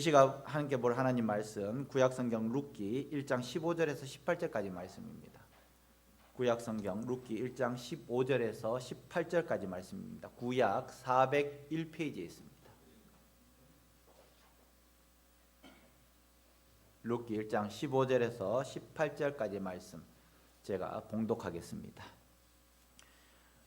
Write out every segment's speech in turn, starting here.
시간 함께 볼 하나님 말씀 구약성경 룻기 1장 15절에서 18절까지 말씀입니다. 구약성경 룻기 1장 15절에서 18절까지 말씀입니다. 구약 401페이지에 있습니다. 룻기 1장 15절에서 18절까지 말씀 제가 봉독하겠습니다.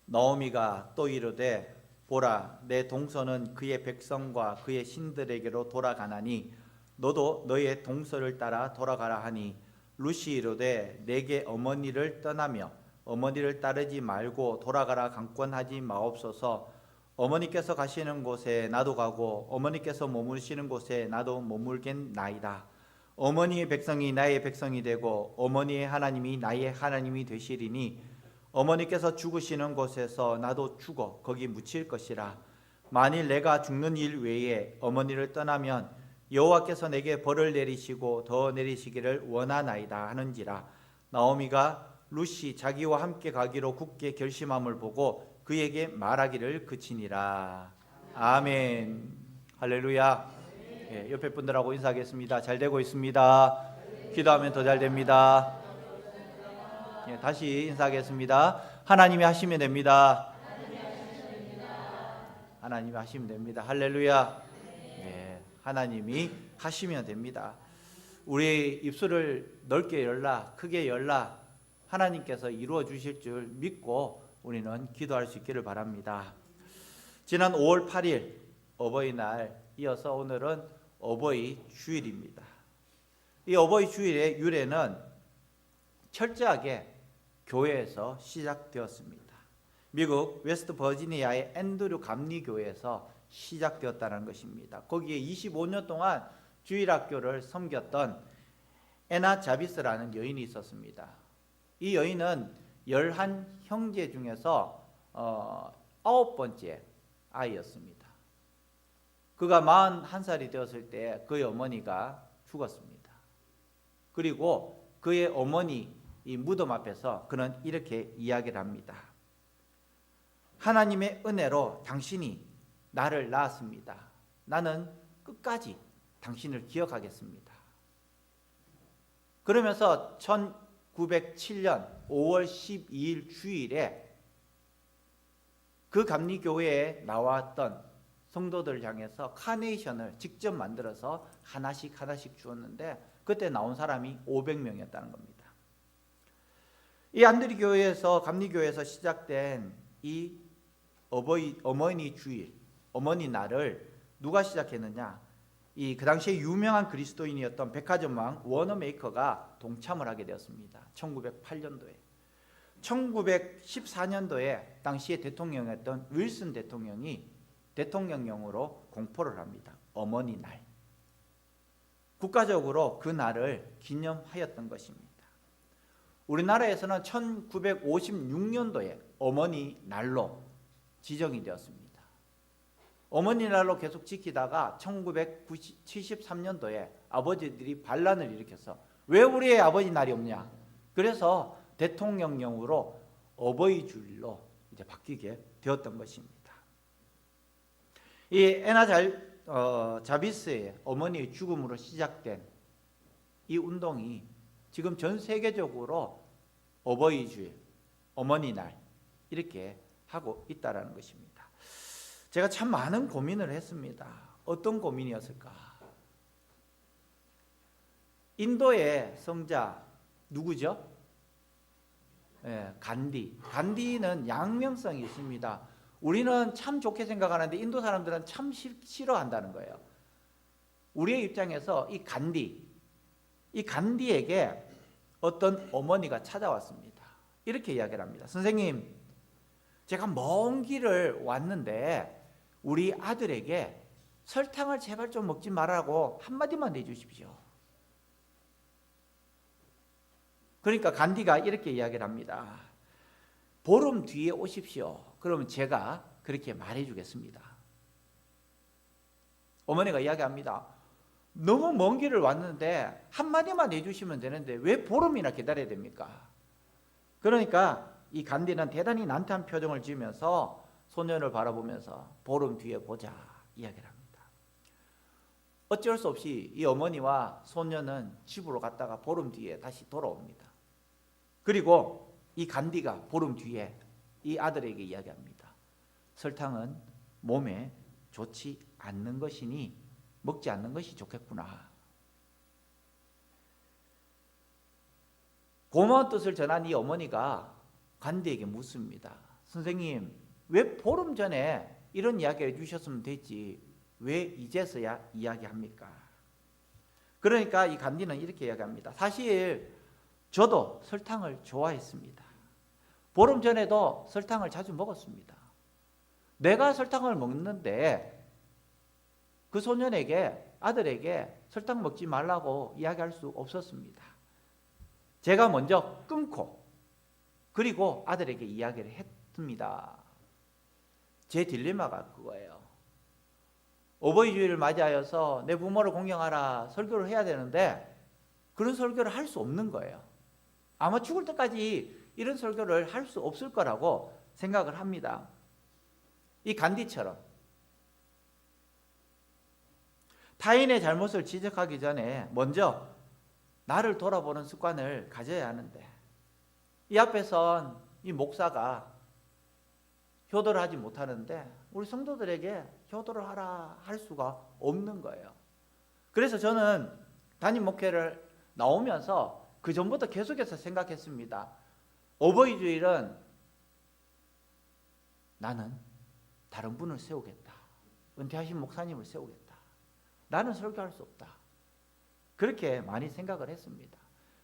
나오미가 또 이르되 보라, 내 동서는 그의 백성과 그의 신들에게로 돌아가나니 너도 너의 동서를 따라 돌아가라 하니 룻이 이르되 내게 어머니를 떠나며 어머니를 따르지 말고 돌아가라 강권하지 마옵소서. 어머니께서 가시는 곳에 나도 가고 어머니께서 머무르시는 곳에 나도 머물겠나이다. 어머니의 백성이 나의 백성이 되고 어머니의 하나님이 나의 하나님이 되시리니 어머니께서 죽으시는 곳에서 나도 죽어 거기 묻힐 것이라. 만일 내가 죽는 일 외에 어머니를 떠나면 여호와께서 내게 벌을 내리시고 더 내리시기를 원하나이다 하는지라. 나오미가 룻이 자기와 함께 가기로 굳게 결심함을 보고 그에게 말하기를 그치니라. 아멘. 할렐루야. 예, 옆에 분들하고 인사하겠습니다. 잘 되고 있습니다. 기도하면 더 잘 됩니다. 예, 다시 인사하겠습니다. 하나님이 하시면 됩니다. 하나님이 하시면 됩니다. 할렐루야. 예, 하나님이 하시면 됩니다. 우리 입술을 넓게 열라, 크게 열라. 하나님께서 이루어 주실 줄 믿고 우리는 기도할 수 있기를 바랍니다. 지난 5월 8일 어버이날 이어서 오늘은 어버이 주일입니다. 이 어버이 주일의 유래는 철저하게 교회에서 시작되었습니다. 미국 웨스트 버지니아의 앤드류 감리교회에서 시작되었다는 것입니다. 거기에 25년 동안 주일학교를 섬겼던 에나 자비스라는 여인이 있었습니다. 이 여인은 11형제 중에서 9번째 아이였습니다. 그가 41살이 되었을 때 그의 어머니가 죽었습니다. 그리고 그의 어머니 이 무덤 앞에서 그는 이렇게 이야기를 합니다. 하나님의 은혜로 당신이 나를 낳았습니다. 나는 끝까지 당신을 기억하겠습니다. 그러면서 1907년 5월 12일 주일에 그 감리교회에 나왔던 성도들을 향해서 카네이션을 직접 만들어서 하나씩 주었는데 그때 나온 사람이 500명이었다는 겁니다. 이 안드리교회에서 감리교회에서 시작된 이 어머니 주일, 어머니 날을 누가 시작했느냐? 그 당시에 유명한 그리스도인이었던 백화점왕 워너메이커가 동참을 하게 되었습니다. 1908년도에. 1914년도에 당시에 대통령이었던 윌슨 대통령이 대통령령으로 공포를 합니다. 어머니 날. 국가적으로 그 날을 기념하였던 것입니다. 우리나라에서는 1956년도에 어머니 날로 지정이 되었습니다. 어머니 날로 계속 지키다가 1973년도에 아버지들이 반란을 일으켜서 왜 우리의 아버지 날이 없냐? 그래서 대통령령으로 어버이 주일로 이제 바뀌게 되었던 것입니다. 이 에나 자비스의 어머니의 죽음으로 시작된 이 운동이 지금 전 세계적으로 어버이 주일, 어머니 날 이렇게 하고 있다는 것입니다. 제가 참 많은 고민을 했습니다. 어떤 고민이었을까? 인도의 성자 누구죠? 간디. 간디는 양명성이 있습니다. 우리는 참 좋게 생각하는데 인도 사람들은 참 싫어한다는 거예요. 우리의 입장에서 이 간디에게 어떤 어머니가 찾아왔습니다. 이렇게 이야기를 합니다. 선생님, 제가 먼 길을 왔는데 우리 아들에게 설탕을 제발 좀 먹지 말라고 한마디만 해주십시오. 그러니까 간디가 이렇게 이야기를 합니다. 보름 뒤에 오십시오. 그러면 제가 그렇게 말해주겠습니다. 어머니가 이야기합니다. 너무 먼 길을 왔는데 한마디만 해주시면 되는데 왜 보름이나 기다려야 됩니까? 그러니까 이 간디는 대단히 난타한 표정을 지으면서 소년을 바라보면서 보름 뒤에 보자 이야기를 합니다. 어쩔 수 없이 이 어머니와 소녀는 집으로 갔다가 보름 뒤에 다시 돌아옵니다. 그리고 이 간디가 보름 뒤에 이 아들에게 이야기합니다. 설탕은 몸에 좋지 않는 것이니 먹지 않는 것이 좋겠구나. 고마운 뜻을 전한 이 어머니가 간디에게 묻습니다. 선생님, 왜 보름 전에 이런 이야기를 해주셨으면 됐지 왜 이제서야 이야기합니까? 그러니까 이 간디는 이렇게 이야기합니다. 사실 저도 설탕을 좋아했습니다. 보름 전에도 설탕을 자주 먹었습니다. 내가 설탕을 먹는데 그 소년에게, 아들에게 설탕 먹지 말라고 이야기할 수 없었습니다. 제가 먼저 끊고 그리고 아들에게 이야기를 했습니다. 제 딜레마가 그거예요. 어버이 주일을 맞이하여서 내 부모를 공경하라 설교를 해야 되는데 그런 설교를 할 수 없는 거예요. 아마 죽을 때까지 이런 설교를 할 수 없을 거라고 생각을 합니다. 이 간디처럼 타인의 잘못을 지적하기 전에 먼저 나를 돌아보는 습관을 가져야 하는데 이 앞에선 이 목사가 효도를 하지 못하는데 우리 성도들에게 효도를 하라 할 수가 없는 거예요. 그래서 저는 담임 목회를 나오면서 그 전부터 계속해서 생각했습니다. 어버이 주일은 나는 다른 분을 세우겠다. 은퇴하신 목사님을 세우겠다. 나는 설교할 수 없다. 그렇게 많이 생각을 했습니다.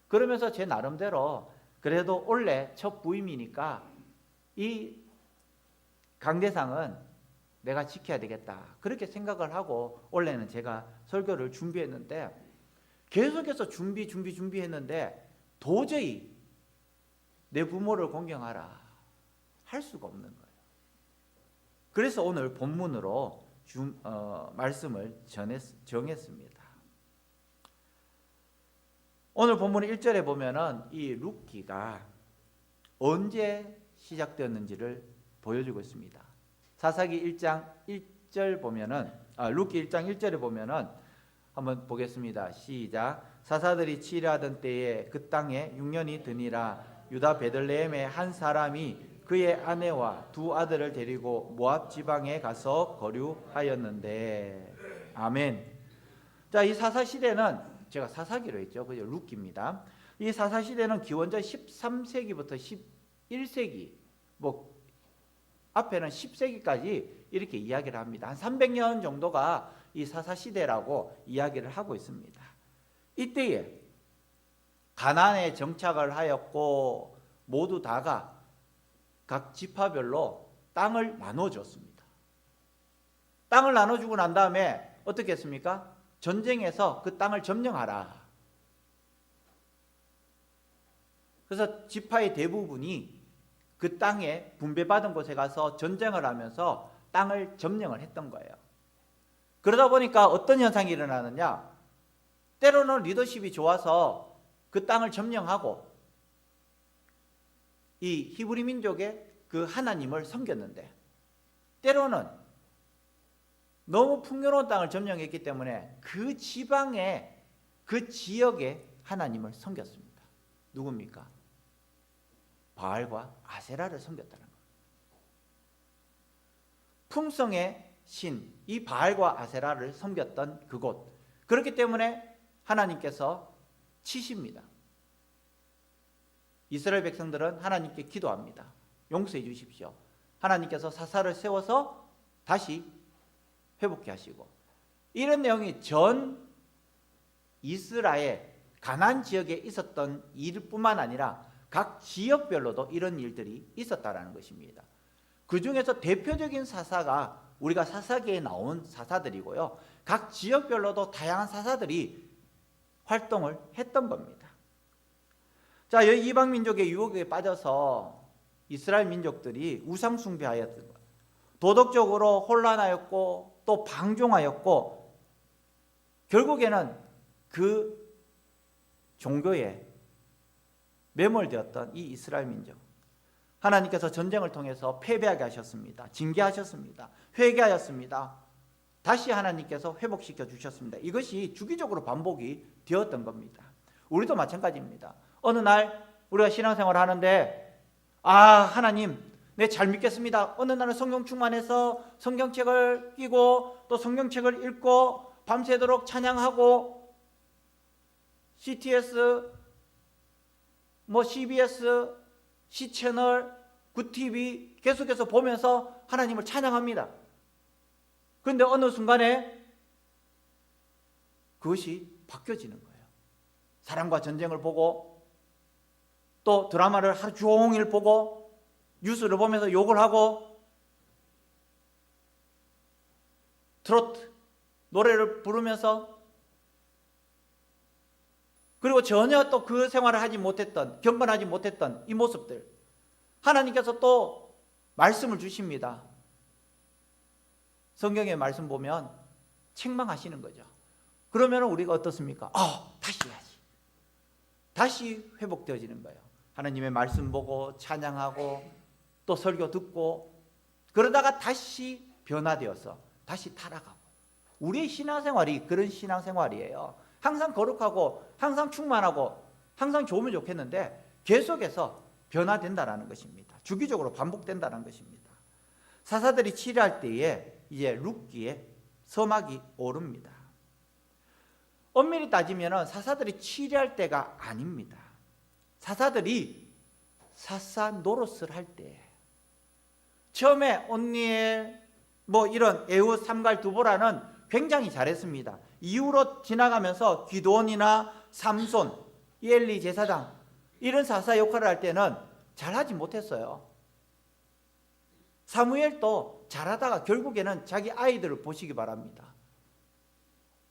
그러면서 제 나름대로 그래도 올해 첫 부임이니까 이 강대상은 내가 지켜야 되겠다. 그렇게 생각을 하고 올해는 제가 설교를 준비했는데 계속해서 준비했는데 도저히 내 부모를 공경하라 할 수가 없는 거예요. 그래서 오늘 본문으로 말씀을 정했습니다. 오늘 본문 1절에 보면은 이 룻기가 언제 시작되었는지를 보여주고 있습니다. 사사기 1장 1절 보면은 룻기 1장 1절에 보면은 한번 보겠습니다. 시작. 사사들이 치리하던 때에 그 땅에 6년이 드니라 유다 베들레헴의 한 사람이 그의 아내와 두 아들을 데리고 모압 지방에 가서 거류하였는데 아멘. 자, 이 사사 시대는 제가 사사기로 했죠. 그죠? 룻기입니다. 이 사사 시대는 기원전 13세기부터 11세기 뭐 앞에는 10세기까지 이렇게 이야기를 합니다. 한 300년 정도가 이 사사 시대라고 이야기를 하고 있습니다. 이때에 가나안에 정착을 하였고 모두 다가 각 지파별로 땅을 나눠줬습니다. 땅을 나눠주고 난 다음에 어떻게 했습니까? 전쟁에서 그 땅을 점령하라. 그래서 지파의 대부분이 그 땅에 분배받은 곳에 가서 전쟁을 하면서 땅을 점령을 했던 거예요. 그러다 보니까 어떤 현상이 일어나느냐? 때로는 리더십이 좋아서 그 땅을 점령하고 이 히브리 민족의 그 하나님을 섬겼는데 때로는 너무 풍요로운 땅을 점령했기 때문에 그 지방에 그 지역의 하나님을 섬겼습니다. 누굽니까? 바알과 아세라를 섬겼다는 거예요. 풍성의 신, 이 바알과 아세라를 섬겼던 그곳. 그렇기 때문에 하나님께서 치십니다. 이스라엘 백성들은 하나님께 기도합니다. 용서해 주십시오. 하나님께서 사사를 세워서 다시 회복케 하시고 이런 내용이 전 이스라엘 가나안 지역에 있었던 일뿐만 아니라 각 지역별로도 이런 일들이 있었다라는 것입니다. 그 중에서 대표적인 사사가 우리가 사사기에 나온 사사들이고요. 각 지역별로도 다양한 사사들이 활동을 했던 겁니다. 자, 이방 민족의 유혹에 빠져서 이스라엘 민족들이 우상 숭배하였던 거예요. 도덕적으로 혼란하였고 또 방종하였고 결국에는 그 종교에 매몰되었던 이 이스라엘 민족, 하나님께서 전쟁을 통해서 패배하게 하셨습니다. 징계하셨습니다. 회개하였습니다. 다시 하나님께서 회복시켜 주셨습니다. 이것이 주기적으로 반복이 되었던 겁니다. 우리도 마찬가지입니다. 어느 날 우리가 신앙생활을 하는데 하나님 네, 잘 믿겠습니다. 어느 날은 성령 충만해서 성경책을 끼고 또 성경책을 읽고 밤새도록 찬양하고 CTS, CBS, C채널, 구TV 계속해서 보면서 하나님을 찬양합니다. 그런데 어느 순간에 그것이 바뀌어지는 거예요. 사랑과 전쟁을 보고 또 드라마를 하루 종일 보고 뉴스를 보면서 욕을 하고 트로트 노래를 부르면서 그리고 전혀 또 그 생활을 하지 못했던 경건하지 못했던 이 모습들 하나님께서 또 말씀을 주십니다. 성경의 말씀 보면 책망하시는 거죠. 그러면 우리가 어떻습니까? 다시 해야지. 다시 회복되어지는 거예요. 하나님의 말씀 보고 찬양하고 또 설교 듣고 그러다가 다시 변화되어서 다시 타락하고 우리의 신앙생활이 그런 신앙생활이에요. 항상 거룩하고 항상 충만하고 항상 좋으면 좋겠는데 계속해서 변화된다는 것입니다. 주기적으로 반복된다는 것입니다. 사사들이 치리할 때에 이제 룻기에 서막이 오릅니다. 엄밀히 따지면 사사들이 치리할 때가 아닙니다. 사사들이 사사 노릇을 할 때 처음에 온니엘 이런 에훗, 삼갈, 두보라는 굉장히 잘했습니다. 이후로 지나가면서 기드온이나 삼손, 엘리 제사장 이런 사사 역할을 할 때는 잘하지 못했어요. 사무엘도 잘하다가 결국에는 자기 아이들을 보시기 바랍니다.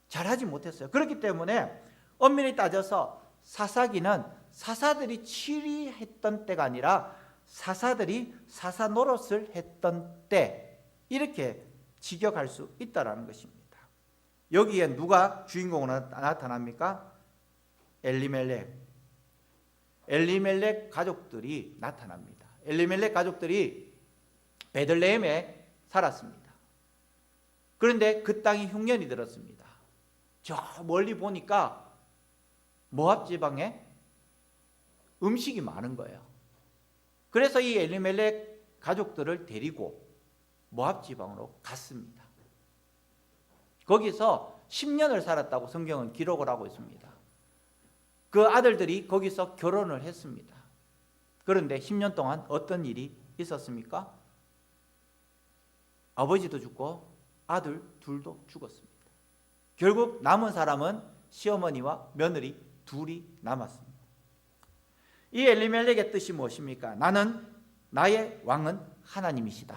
잘하지 못했어요. 그렇기 때문에 엄밀히 따져서 사사기는 사사들이 치리했던 때가 아니라 사사들이 사사 노릇을 했던 때 이렇게 직역할 수 있다는 것입니다. 여기에 누가 주인공으로 나타납니까? 엘리멜렉 가족들이 나타납니다. 엘리멜렉 가족들이 베들레헴에 살았습니다. 그런데 그 땅이 흉년이 들었습니다. 저 멀리 보니까 모압 지방에 음식이 많은 거예요. 그래서 이 엘리멜렉 가족들을 데리고 모압 지방으로 갔습니다. 거기서 10년을 살았다고 성경은 기록을 하고 있습니다. 그 아들들이 거기서 결혼을 했습니다. 그런데 10년 동안 어떤 일이 있었습니까? 아버지도 죽고 아들 둘도 죽었습니다. 결국 남은 사람은 시어머니와 며느리 둘이 남았습니다. 이 엘리멜렉의 뜻이 무엇입니까? 나의 왕은 하나님이시다.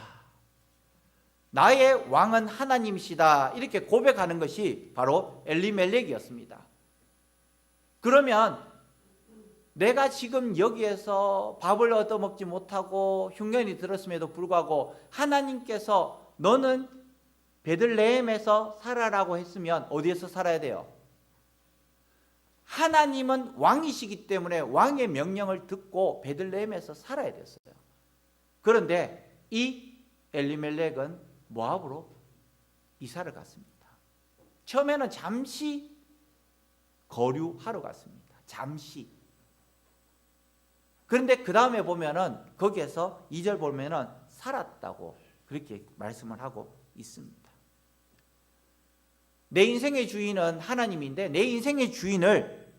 나의 왕은 하나님이시다. 이렇게 고백하는 것이 바로 엘리멜렉이었습니다. 그러면 내가 지금 여기에서 밥을 얻어먹지 못하고 흉년이 들었음에도 불구하고 하나님께서 너는 베들레헴에서 살아라고 했으면 어디에서 살아야 돼요? 하나님은 왕이시기 때문에 왕의 명령을 듣고 베들레헴에서 살아야 됐어요. 그런데 이 엘리멜렉은 모압으로 이사를 갔습니다. 처음에는 잠시 거류하러 갔습니다. 잠시. 그런데 그 다음에 보면은 거기에서 2절 보면은 살았다고 그렇게 말씀을 하고 있습니다. 내 인생의 주인은 하나님인데 내 인생의 주인을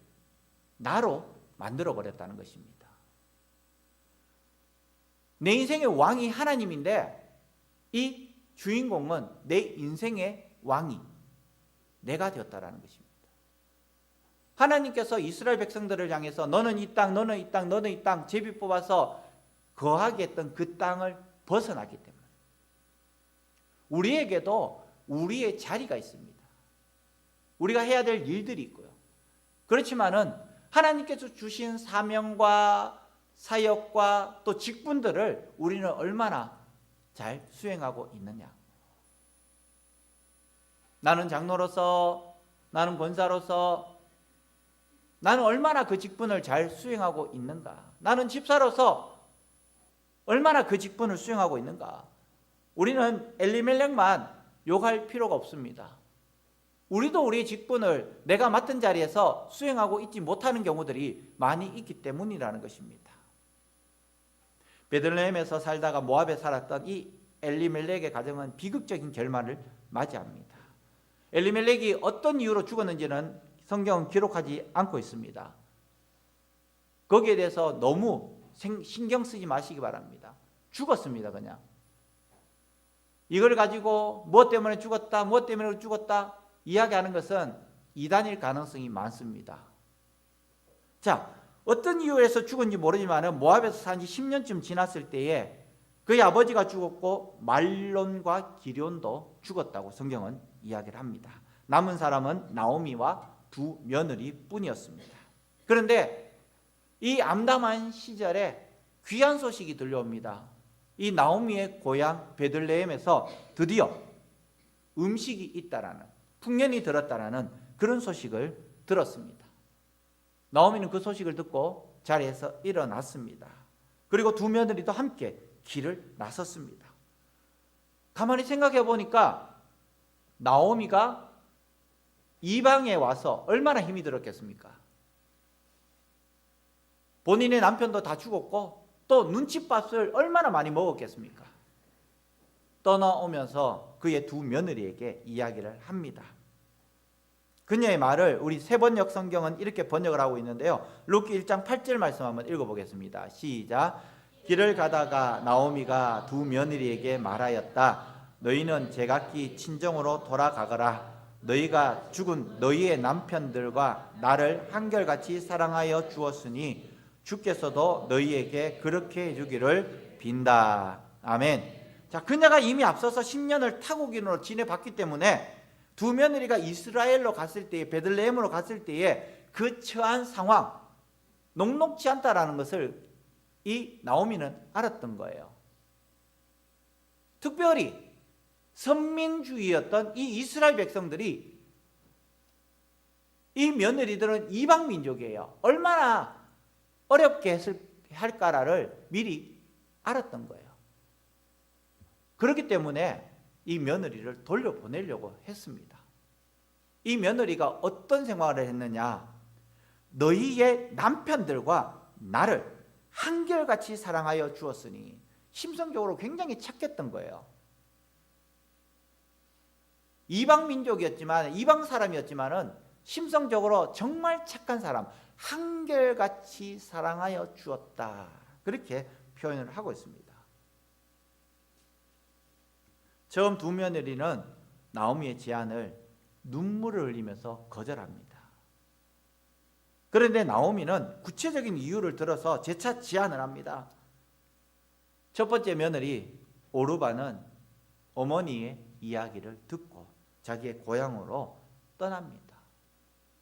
나로 만들어 버렸다는 것입니다. 내 인생의 왕이 하나님인데 이 주인공은 내 인생의 왕이 내가 되었다라는 것입니다. 하나님께서 이스라엘 백성들을 향해서 너는 이 땅, 너는 이 땅, 너는 이 땅 제비 뽑아서 거하게 했던 그 땅을 벗어났기 때문에 우리에게도 우리의 자리가 있습니다. 우리가 해야 될 일들이 있고요. 그렇지만은 하나님께서 주신 사명과 사역과 또 직분들을 우리는 얼마나 잘 수행하고 있느냐. 나는 장로로서, 나는 권사로서 나는 얼마나 그 직분을 잘 수행하고 있는가. 나는 집사로서 얼마나 그 직분을 수행하고 있는가. 우리는 엘리멜렉만 욕할 필요가 없습니다. 우리도 우리의 직분을 내가 맡은 자리에서 수행하고 있지 못하는 경우들이 많이 있기 때문이라는 것입니다. 베들레헴에서 살다가 모압에 살았던 이 엘리멜렉의 가정은 비극적인 결말을 맞이합니다. 엘리멜렉이 어떤 이유로 죽었는지는 성경은 기록하지 않고 있습니다. 거기에 대해서 너무 신경 쓰지 마시기 바랍니다. 죽었습니다. 그냥 이걸 가지고 무엇 때문에 죽었다, 무엇 때문에 죽었다 이야기하는 것은 이단일 가능성이 많습니다. 자, 어떤 이유에서 죽은지 모르지만 모압에서 산 지 10년쯤 지났을 때에 그의 아버지가 죽었고 말론과 기럨도 죽었다고 성경은 이야기를 합니다. 남은 사람은 나오미와 두 며느리 뿐이었습니다. 그런데 이 암담한 시절에 귀한 소식이 들려옵니다. 이 나오미의 고향 베들레헴에서 드디어 음식이 있다라는, 풍년이 들었다라는 그런 소식을 들었습니다. 나오미는 그 소식을 듣고 자리에서 일어났습니다. 그리고 두 며느리도 함께 길을 나섰습니다. 가만히 생각해 보니까 나오미가 이방에 와서 얼마나 힘이 들었겠습니까? 본인의 남편도 다 죽었고 또 눈칫밥을 얼마나 많이 먹었겠습니까? 떠나오면서 그의 두 며느리에게 이야기를 합니다. 그녀의 말을 우리 세번역 성경은 이렇게 번역을 하고 있는데요. 룻기 1장 8절 말씀 한번 읽어보겠습니다. 시작. 길을 가다가 나오미가 두 며느리에게 말하였다. 너희는 제각기 친정으로 돌아가거라. 너희가 죽은 너희의 남편들과 나를 한결같이 사랑하여 주었으니 주께서도 너희에게 그렇게 해주기를 빈다. 아멘. 자, 그녀가 이미 앞서서 10년을 타국인으로 지내봤기 때문에 두 며느리가 이스라엘로 갔을 때에, 베들레헴으로 갔을 때에 그 처한 상황 녹록지 않다라는 것을 이 나오미는 알았던 거예요. 특별히 선민주의였던 이 이스라엘 백성들이, 이 며느리들은 이방 민족이에요. 얼마나 어렵게 할까를 미리 알았던 거예요. 그렇기 때문에 이 며느리를 돌려보내려고 했습니다. 이 며느리가 어떤 생활을 했느냐? 너희의 남편들과 나를 한결같이 사랑하여 주었으니, 심성적으로 굉장히 착했던 거예요. 이방 민족이었지만, 이방 사람이었지만은 심성적으로 정말 착한 사람, 한결같이 사랑하여 주었다. 그렇게 표현을 하고 있습니다. 처음 두 며느리는 나오미의 제안을 눈물을 흘리면서 거절합니다. 그런데 나오미는 구체적인 이유를 들어서 재차 제안을 합니다. 첫 번째 며느리 오르바는 어머니의 이야기를 듣고 자기의 고향으로 떠납니다.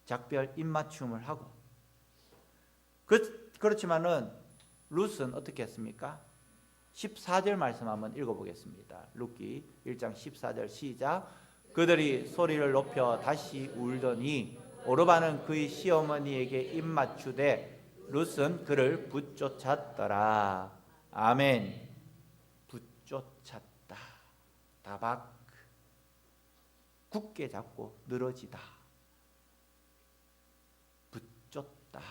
작별 입맞춤을 하고. 그렇지만은 룻은 어떻게 했습니까? 14절 말씀 한번 읽어보겠습니다. 룻기 1장 14절 시작. 그들이 소리를 높여 다시 울더니 오르바는 그의 시어머니에게 입맞추되 룻은 그를 붙쫓았더라. 아멘. 붙쫓았다. 다박, 굳게 잡고 늘어지다. 붙쫓다.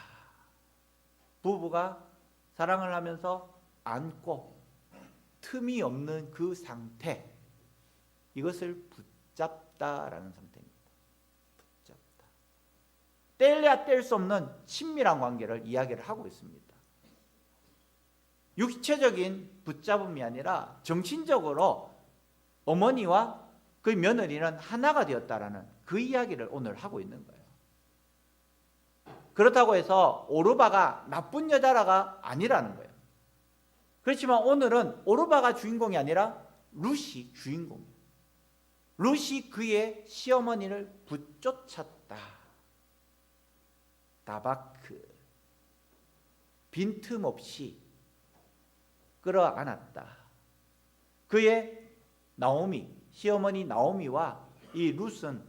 부부가 사랑을 하면서 안고 틈이 없는 그 상태, 이것을 붙잡다라는 상태입니다. 붙잡다. 뗄래야 뗄 수 없는 친밀한 관계를 이야기를 하고 있습니다. 육체적인 붙잡음이 아니라 정신적으로 어머니와 그 며느리는 하나가 되었다라는 그 이야기를 오늘 하고 있는 거예요. 그렇다고 해서 오르바가 나쁜 여자라가 아니라는 거예요. 그렇지만 오늘은 오르바가 주인공이 아니라 룻이 주인공이에요. 룻이 그의 시어머니를 붙쫓았다. 다바크, 빈틈없이 끌어안았다. 그의 나오미, 시어머니 나오미와 이 룻은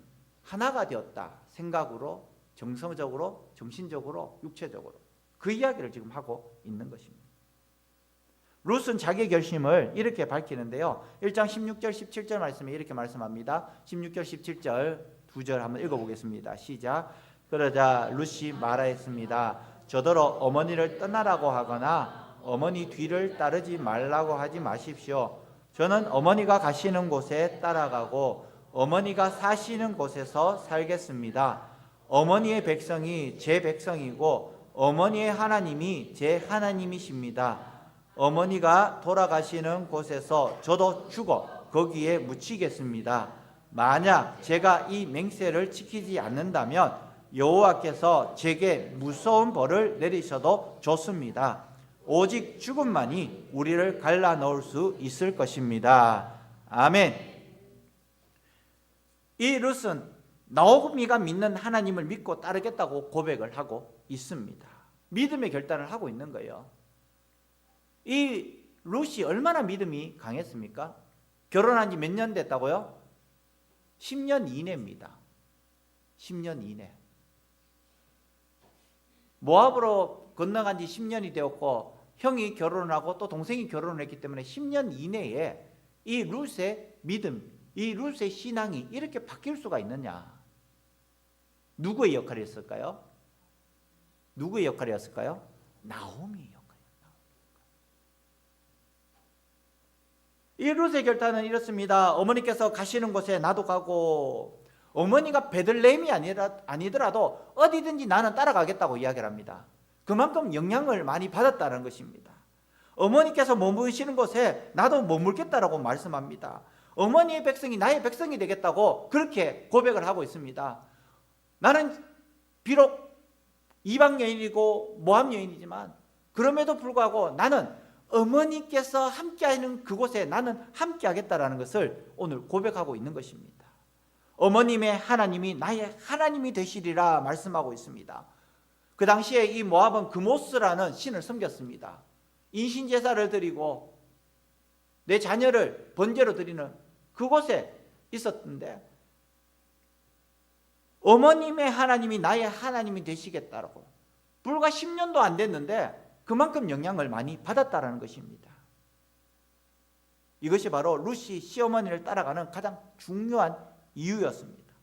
하나가 되었다 생각으로, 정서적으로, 정신적으로, 육체적으로 그 이야기를 지금 하고 있는 것입니다. 룻은 자기 결심을 이렇게 밝히는데요. 1장 16절 17절 말씀에 이렇게 말씀합니다. 16절 17절 두 절 한번 읽어보겠습니다. 시작. 그러자 룻이 말하였습니다. 저더러 어머니를 떠나라고 하거나 어머니 뒤를 따르지 말라고 하지 마십시오. 저는 어머니가 가시는 곳에 따라가고 어머니가 사시는 곳에서 살겠습니다. 어머니의 백성이 제 백성이고 어머니의 하나님이 제 하나님이십니다. 어머니가 돌아가시는 곳에서 저도 죽어 거기에 묻히겠습니다. 만약 제가 이 맹세를 지키지 않는다면 여호와께서 제게 무서운 벌을 내리셔도 좋습니다. 오직 죽음만이 우리를 갈라놓을 수 있을 것입니다. 아멘. 이 룻은 나오미가 믿는 하나님을 믿고 따르겠다고 고백을 하고 있습니다. 믿음의 결단을 하고 있는 거예요. 이 룻이 얼마나 믿음이 강했습니까? 결혼한 지 몇 년 됐다고요? 10년 이내입니다. 10년 이내. 모압으로 건너간 지 10년이 되었고 형이 결혼을 하고 또 동생이 결혼을 했기 때문에 10년 이내에 이 룻의 믿음, 이 룻의 신앙이 이렇게 바뀔 수가 있느냐? 누구의 역할이었을까요? 누구의 역할이었을까요? 나오미의 역할이었어요. 이 룻의 결단은 이렇습니다. 어머니께서 가시는 곳에 나도 가고, 어머니가 베들레헴이 아니더라도 어디든지 나는 따라가겠다고 이야기를 합니다. 그만큼 영향을 많이 받았다는 것입니다. 어머니께서 머무시는 곳에 나도 머물겠다라고 말씀합니다. 어머니의 백성이 나의 백성이 되겠다고 그렇게 고백을 하고 있습니다. 나는 비록 이방 여인이고 모압 여인이지만 그럼에도 불구하고 나는 어머니께서 함께하는 그곳에 나는 함께하겠다라는 것을 오늘 고백하고 있는 것입니다. 어머님의 하나님이 나의 하나님이 되시리라 말씀하고 있습니다. 그 당시에 이 모압은 그모스라는 신을 섬겼습니다. 인신제사를 드리고 내 자녀를 번제로 드리는 그곳에 있었는데 어머님의 하나님이 나의 하나님이 되시겠다라고 불과 10년도 안 됐는데 그만큼 영향을 많이 받았다라는 것입니다. 이것이 바로 룻이 시어머니를 따라가는 가장 중요한 이유였습니다.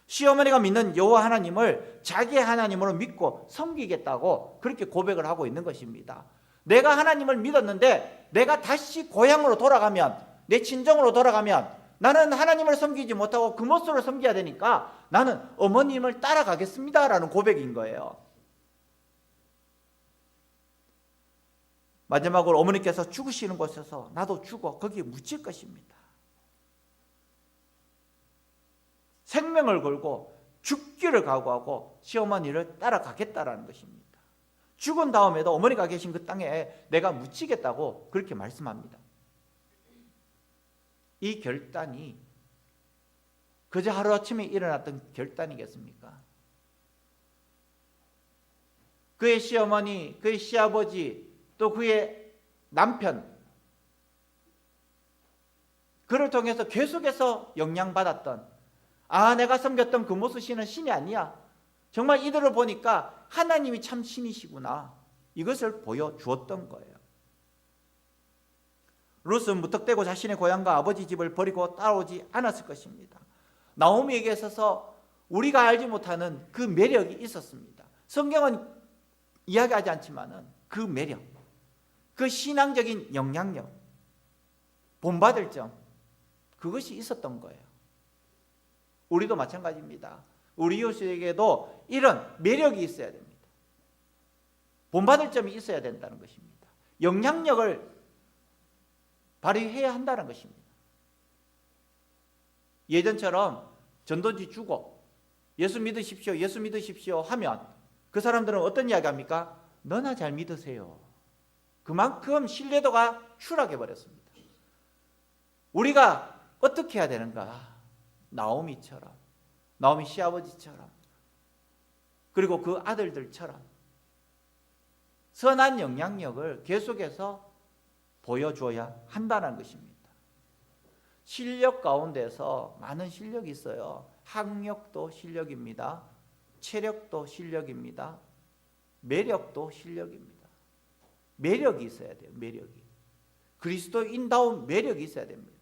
시어머니가 믿는 여호와 하나님을 자기의 하나님으로 믿고 섬기겠다고 그렇게 고백을 하고 있는 것입니다. 내가 하나님을 믿었는데 내가 다시 고향으로 돌아가면, 내 친정으로 돌아가면 나는 하나님을 섬기지 못하고 그모스를 섬겨야 되니까 나는 어머님을 따라가겠습니다라는 고백인 거예요. 마지막으로 어머니께서 죽으시는 곳에서 나도 죽어 거기에 묻힐 것입니다. 생명을 걸고 죽기를 각오하고 시어머니를 따라가겠다라는 것입니다. 죽은 다음에도 어머니가 계신 그 땅에 내가 묻히겠다고 그렇게 말씀합니다. 이 결단이 그저 하루아침에 일어났던 결단이겠습니까? 그의 시어머니, 그의 시아버지, 또 그의 남편, 그를 통해서 계속해서 영향받았던, 내가 섬겼던 그 모습 신은 신이 아니야. 정말 이들을 보니까 하나님이 참 신이시구나. 이것을 보여주었던 거예요. 룻은 무턱대고 자신의 고향과 아버지 집을 버리고 따라오지 않았을 것입니다. 나오미에게 있어서 우리가 알지 못하는 그 매력이 있었습니다. 성경은 이야기하지 않지만은 그 매력, 그 신앙적인 영향력, 본받을 점, 그것이 있었던 거예요. 우리도 마찬가지입니다. 우리 이웃에게도 이런 매력이 있어야 됩니다. 본받을 점이 있어야 된다는 것입니다. 영향력을 발휘해야 한다는 것입니다. 예전처럼 전도지 주고 예수 믿으십시오, 예수 믿으십시오 하면 그 사람들은 어떤 이야기 합니까? 너나 잘 믿으세요. 그만큼 신뢰도가 추락해 버렸습니다. 우리가 어떻게 해야 되는가? 나오미처럼, 나오미 시아버지처럼, 그리고 그 아들들처럼 선한 영향력을 계속해서 보여줘야 한다는 것입니다. 실력 가운데서 많은 실력이 있어요. 학력도 실력입니다. 체력도 실력입니다. 매력도 실력입니다. 매력이 있어야 돼요. 매력이. 그리스도인다운 매력이 있어야 됩니다.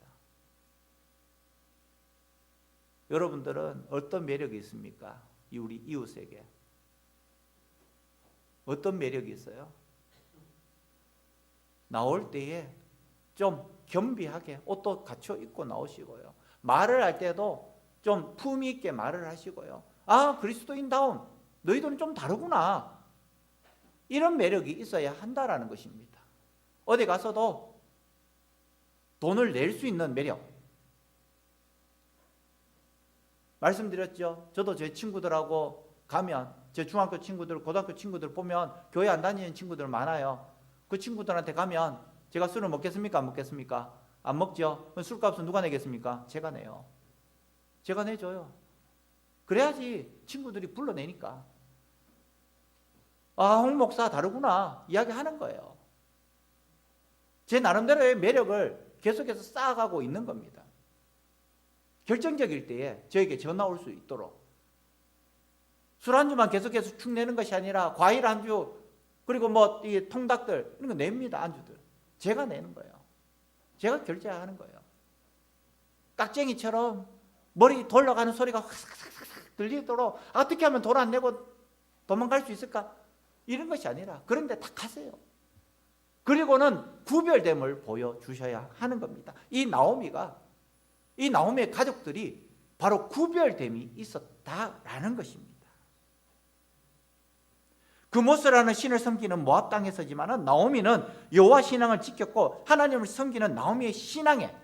여러분들은 어떤 매력이 있습니까? 우리 이웃에게 어떤 매력이 있어요? 나올 때에 좀 겸비하게 옷도 갖춰 입고 나오시고요. 말을 할 때도 좀 품위 있게 말을 하시고요. 아, 그리스도인다운 너희들은 좀 다르구나. 이런 매력이 있어야 한다라는 것입니다. 어디 가서도 돈을 낼 수 있는 매력. 말씀드렸죠. 저도 제 친구들하고 가면 제 중학교 친구들, 고등학교 친구들 보면 교회 안 다니는 친구들 많아요. 그 친구들한테 가면 제가 술을 먹겠습니까? 안 먹겠습니까? 안 먹죠. 술값은 누가 내겠습니까? 제가 내요. 제가 내줘요. 그래야지 친구들이 불러내니까. 아, 홍 목사 다르구나 이야기하는 거예요. 제 나름대로의 매력을 계속해서 쌓아가고 있는 겁니다. 결정적일 때에 저에게 전화 올 수 있도록. 술 안주만 계속해서 축 내는 것이 아니라 과일 안주, 그리고 뭐 이 통닭들 이런 거 냅니다. 안주들 제가 내는 거예요. 제가 결제하는 거예요. 깍쟁이처럼 머리 돌아가는 소리가 확 들리도록 어떻게 하면 돈 안 내고 도망갈 수 있을까? 이런 것이 아니라 그런데 다 가세요. 그리고는 구별됨을 보여주셔야 하는 겁니다. 이 나오미의 가족들이 바로 구별됨이 있었다라는 것입니다. 그모스라는 신을 섬기는 모압 땅에서지만 나오미는 여호와 신앙을 지켰고 하나님을 섬기는 나오미의 신앙에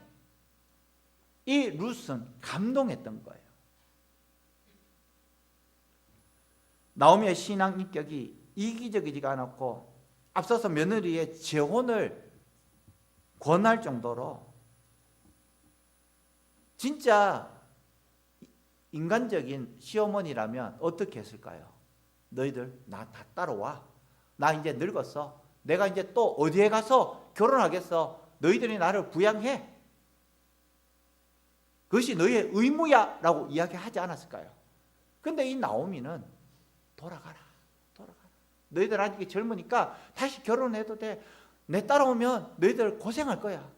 이 룻은 감동했던 거예요. 나오미의 신앙 인격이 이기적이지가 않았고 앞서서 며느리의 재혼을 권할 정도로 진짜 인간적인 시어머니라면 어떻게 했을까요? 너희들 나 다 따라와. 나 이제 늙었어. 내가 이제 또 어디에 가서 결혼하겠어. 너희들이 나를 부양해. 그것이 너희의 의무야 라고 이야기하지 않았을까요? 근데 이 나오미는 돌아가라. 너희들 아직 젊으니까 다시 결혼해도 돼. 내 따라오면 너희들 고생할 거야.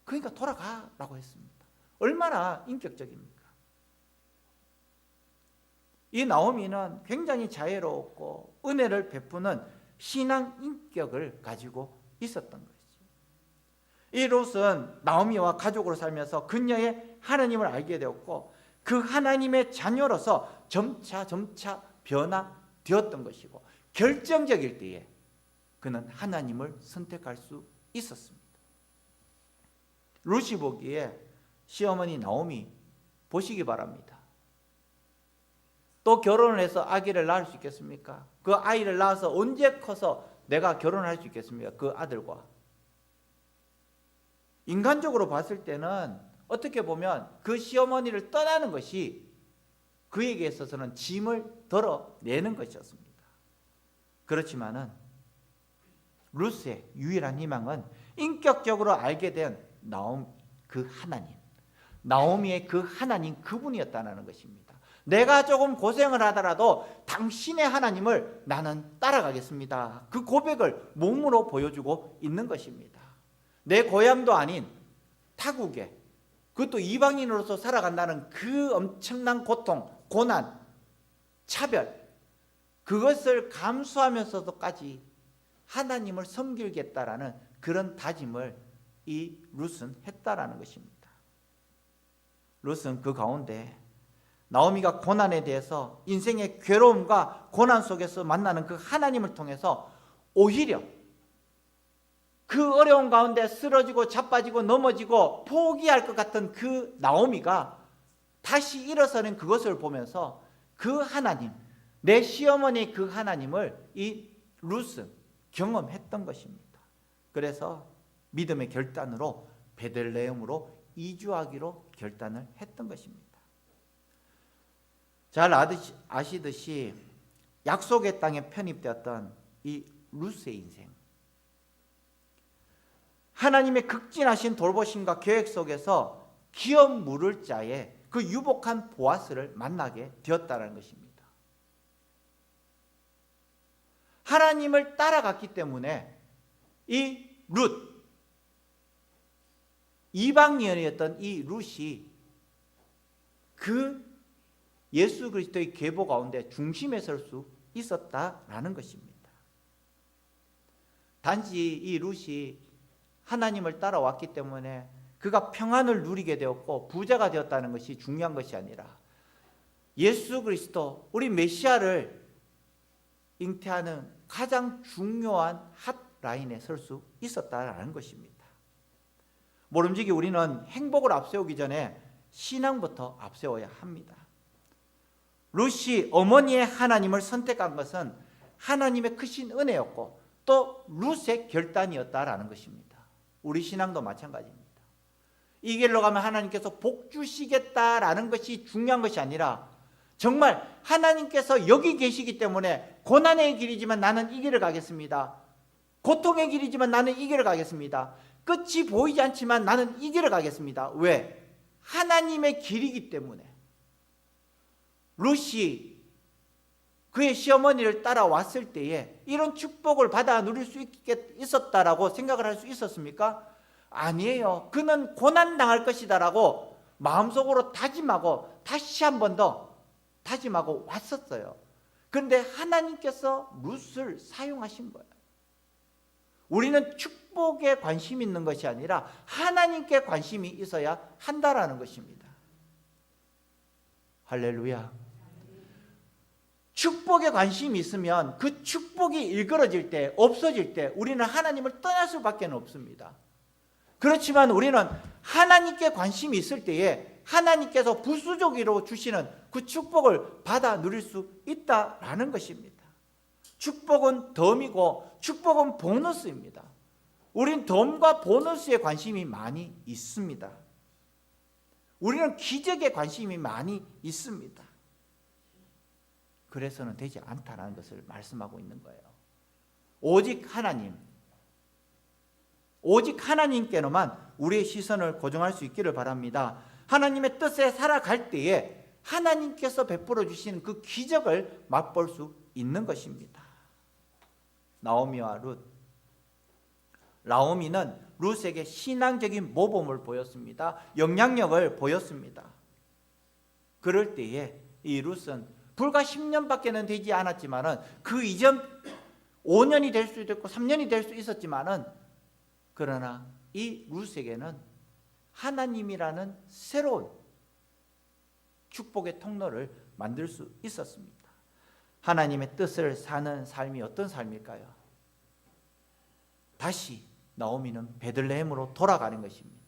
그러니까 돌아가 라고 했습니다. 얼마나 인격적입니까? 이 나오미는 굉장히 자애로웠고 은혜를 베푸는 신앙 인격을 가지고 있었던 것이죠. 이 롯은 나오미와 가족으로 살면서 그녀의 하나님을 알게 되었고 그 하나님의 자녀로서 점차 변화되었던 것이고 결정적일 때에 그는 하나님을 선택할 수 있었습니다. 롯이 보기에 시어머니 나오미 보시기 바랍니다. 또 결혼을 해서 아기를 낳을 수 있겠습니까? 그 아이를 낳아서 언제 커서 내가 결혼할 수 있겠습니까? 그 아들과. 인간적으로 봤을 때는 어떻게 보면 그 시어머니를 떠나는 것이 그에게 있어서는 짐을 덜어내는 것이었습니다. 그렇지만은 룻의 유일한 희망은 인격적으로 알게 된 나오미의 그 하나님 그분이었다는 것입니다. 내가 조금 고생을 하더라도 당신의 하나님을 나는 따라가겠습니다. 그 고백을 몸으로 보여주고 있는 것입니다. 내 고향도 아닌 타국에, 그것도 이방인으로서 살아간다는 그 엄청난 고통, 고난, 차별, 그것을 감수하면서도까지 하나님을 섬기겠다라는 그런 다짐을 이 룻은 했다라는 것입니다. 룻은 그 가운데 나오미가 고난에 대해서 인생의 괴로움과 고난 속에서 만나는 그 하나님을 통해서 오히려 그 어려운 가운데 쓰러지고 자빠지고 넘어지고 포기할 것 같은 그 나오미가 다시 일어서는 그것을 보면서 그 하나님, 내 시어머니 그 하나님을 이 룻은 경험했던 것입니다. 그래서 믿음의 결단으로 베들레헴으로 이주하기로 결단을 했던 것입니다. 잘 아시듯이 약속의 땅에 편입되었던 이 룻의 인생, 하나님의 극진하신 돌보심과 계획 속에서 기업 물을 자의 그 유복한 보아스를 만나게 되었다는 것입니다. 하나님을 따라갔기 때문에 이 룻, 이방인이었던 이 룻이 그 예수 그리스도의 계보 가운데 중심에 설 수 있었다라는 것입니다. 단지 이 룻이 하나님을 따라왔기 때문에 그가 평안을 누리게 되었고 부자가 되었다는 것이 중요한 것이 아니라 예수 그리스도 우리 메시아를 잉태하는 가장 중요한 핫라인에 설 수 있었다라는 것입니다. 모름지기 우리는 행복을 앞세우기 전에 신앙부터 앞세워야 합니다. 룻이 어머니의 하나님을 선택한 것은 하나님의 크신 은혜였고 또 룻의 결단이었다라는 것입니다. 우리 신앙도 마찬가지입니다. 이 길로 가면 하나님께서 복 주시겠다라는 것이 중요한 것이 아니라 정말 하나님께서 여기 계시기 때문에 고난의 길이지만 나는 이 길을 가겠습니다. 고통의 길이지만 나는 이 길을 가겠습니다. 끝이 보이지 않지만 나는 이 길을 가겠습니다. 왜? 하나님의 길이기 때문에. 룻이 그의 시어머니를 따라왔을 때에 이런 축복을 받아 누릴 수 있었다라고 생각을 할 수 있었습니까? 아니에요. 그는 고난당할 것이다라고 마음속으로 다짐하고 다시 한 번 더 다짐하고 왔었어요. 그런데 하나님께서 룻을 사용하신 거예요. 우리는 축복에 관심이 있는 것이 아니라 하나님께 관심이 있어야 한다라는 것입니다. 할렐루야. 축복에 관심이 있으면 그 축복이 일그러질 때, 없어질 때 우리는 하나님을 떠날 수밖에 없습니다. 그렇지만 우리는 하나님께 관심이 있을 때에 하나님께서 부수적으로 주시는 그 축복을 받아 누릴 수 있다라는 것입니다. 축복은 덤이고 축복은 보너스입니다. 우린 덤과 보너스에 관심이 많이 있습니다. 우리는 기적에 관심이 많이 있습니다. 그래서는 되지 않다라는 것을 말씀하고 있는 거예요. 오직 하나님께로만 우리의 시선을 고정할 수 있기를 바랍니다. 하나님의 뜻에 살아갈 때에 하나님께서 베풀어 주시는 그 기적을 맛볼 수 있는 것입니다. 나오미와 룻. 나오미는 룻에게 신앙적인 모범을 보였습니다. 영향력을 보였습니다. 그럴 때에 이 룻은 불과 10년밖에는 되지 않았지만은 그 이전 5년이 될 수도 있고 3년이 될 수 있었지만은 그러나 이 룻에게는 하나님이라는 새로운 축복의 통로를 만들 수 있었습니다. 하나님의 뜻을 사는 삶이 어떤 삶일까요? 다시 나오미는 베들레헴으로 돌아가는 것입니다.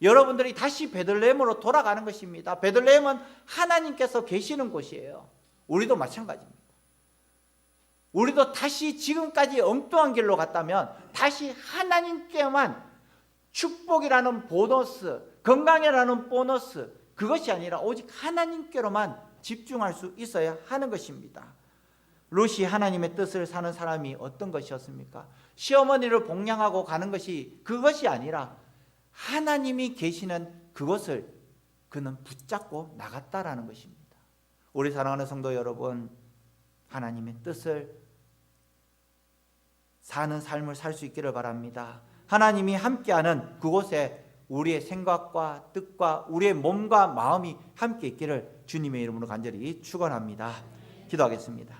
여러분들이 다시 베들레헴으로 돌아가는 것입니다. 베들레헴은 하나님께서 계시는 곳이에요. 우리도 마찬가지입니다. 우리도 다시 지금까지 엉뚱한 길로 갔다면 다시 하나님께만 축복이라는 보너스, 건강이라는 보너스, 그것이 아니라 오직 하나님께로만 집중할 수 있어야 하는 것입니다. 룻이 하나님의 뜻을 사는 사람이 어떤 것이었습니까? 시어머니를 복양하고 가는 것이 그것이 아니라 하나님이 계시는 그것을 그는 붙잡고 나갔다라는 것입니다. 우리 사랑하는 성도 여러분, 하나님의 뜻을 사는 삶을 살 수 있기를 바랍니다. 하나님이 함께하는 그곳에 우리의 생각과 뜻과 우리의 몸과 마음이 함께 있기를 주님의 이름으로 간절히 축원합니다. 기도하겠습니다.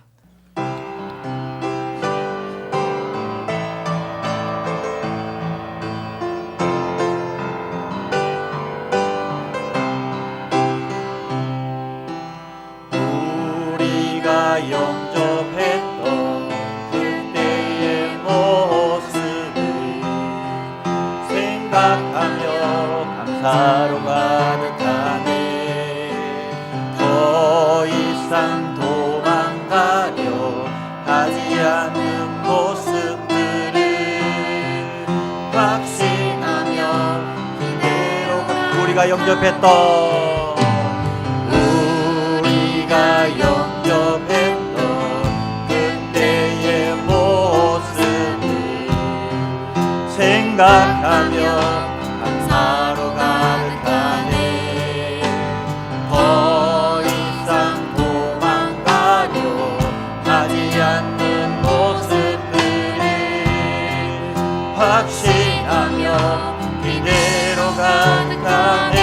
우리가 영접했던 그때의 모습을 생각하며 감사로 가득하네. 더 이상 도망가려 하지 않는 모습들을 확신하며 그대로 우리가 영접했던 그때의 모습을 생각하며 감사로 가득하네. 더 이상 도망가려 하지 않는 모습들을 확신하며 이대로 가득하네.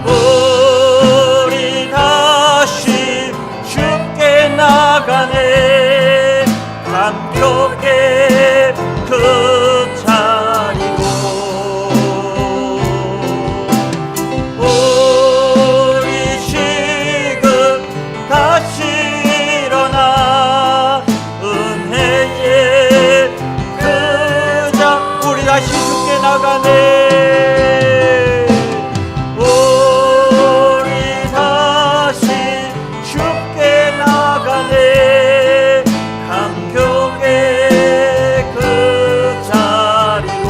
우리 다시 주께 나가네. 감격의 그 자리로 우리 지금 다시 일어나 은혜의 그 자 우리 다시 주께 나가네. 우리 다시 주께 나가네. 감격의 그 자리로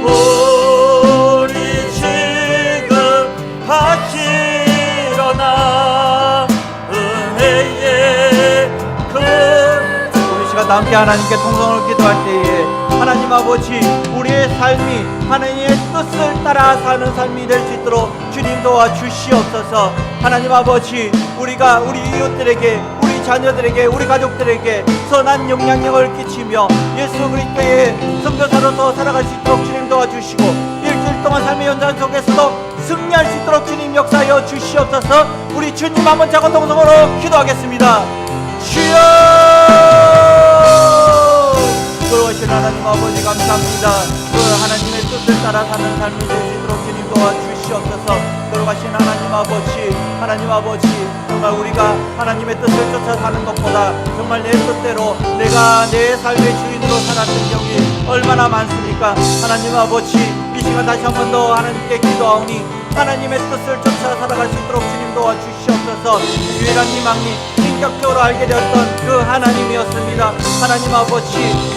우리 지금 다시 일어나 은혜의 그 우리 시간 함께 하나님께 통성을 기도할 때에 하나님 아버지 우리의 삶이 하나님의 뜻을 따라 사는 삶이 될 수 있도록 주님 도와주시옵소서. 하나님 아버지 우리가 우리 이웃들에게 우리 자녀들에게 우리 가족들에게 선한 영향력을 끼치며 예수 그리스도의 선교사로서 살아갈 수 있도록 주님 도와주시고 일주일 동안 삶의 현장 속에서도 승리할 수 있도록 주님 역사하여 주시옵소서. 우리 주님 한번 자고 동성으로 기도하겠습니다. 주여 돌아오신 하나님 아버지 감사합니다. 그 하나님의 뜻을 따라 사는 삶이 될 수 있도록 주님 도와주시옵소서. 돌아가신 하나님 아버지 정말 우리가 하나님의 뜻을 쫓아 사는 것보다 정말 내 뜻대로 내가 내 삶의 주인으로 살았던 경이 얼마나 많습니까? 하나님 아버지 이 시간 다시 한 번 더 하나님께 기도하오니 하나님의 뜻을 쫓아 살아갈 수 있도록 주님 도와주시옵소서. 유일한 희망이 인격적으로 알게 되었던 그 하나님이었습니다. 하나님 아버지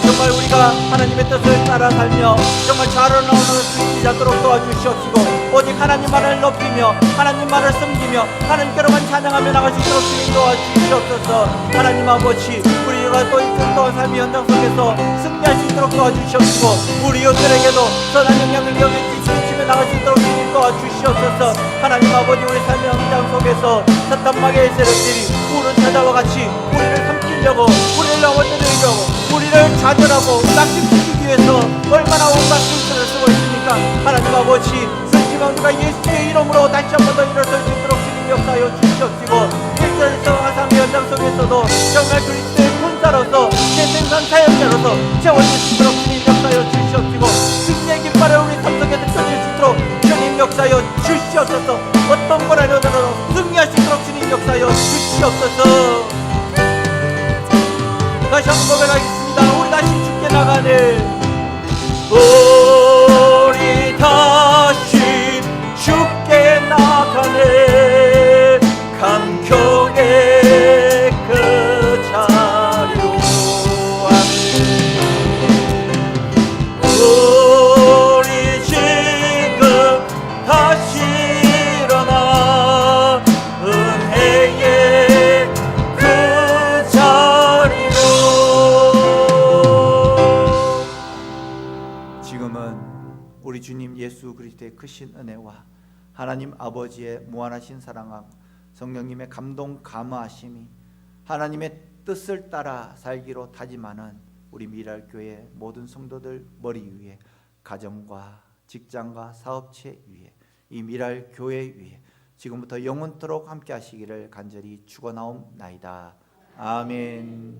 정말 우리가 하나님의 뜻을 따라 살며 정말 잘 나오는 수 있지 않도록 도와주시옵시고 오직 하나님만을 높이며 하나님만을 섬기며 하나님께로만 찬양하며 나갈 수 있도록 주님 도와주시옵소서. 하나님 아버지 우리가 또 이틀 동안 삶의 현장 속에서 승리할 수 있도록 도와주시옵시고 우리 이웃들에게도 선한 영향을 끼치며 나갈 수 있도록 주님 도와주시옵소서. 하나님 아버지 우리 삶의 현장 속에서 사탄 마귀의 세력들이 우는 사자와 같이 우리를 삼키려고 우리를 넘어뜨리려고 우리를 좌절하고 낙심시키기 위해서 얼마나 온갖 술수를 쓰고 있습니까? 하나님 아버지 그렇지만 우리가 예수의 이름으로 다시 한 번 더 일어설 수 있도록 주님 역사하여 주시옵시고 일절에서 삶의 현장 속에서도 정말 그리스도의 군사로서 제 생선 사역자로서 채워질 수 있도록 주님 역사하여 주시옵시고 승리의 깃발을 우리 삶 속에서 펴질 수 있도록 주님 역사하여 주시옵소서. 어떤 거라 하더라도 승리할 수 있도록 주님 역사하여 주시옵소서. 다시 한번 고백하겠습니다. 우리 다시 죽게 나가네. 우리 다시 죽게 나가네. 감격의 그 자리로 우리 지금 다시 일어나 은혜의 그 자리로 지금은 우리 주님 예수 그리스도의 크신 은혜와 하나님 아버지의 무한하신 사랑과 성령님의 감동 감화하심이 하나님의 뜻을 따라 살기로 다짐하는 우리 미랄교회 모든 성도들 머리 위에 가정과 직장과 사업체 위에 이 미랄교회 위에 지금부터 영원토록 함께 하시기를 간절히 축원하옵나이다. 아멘.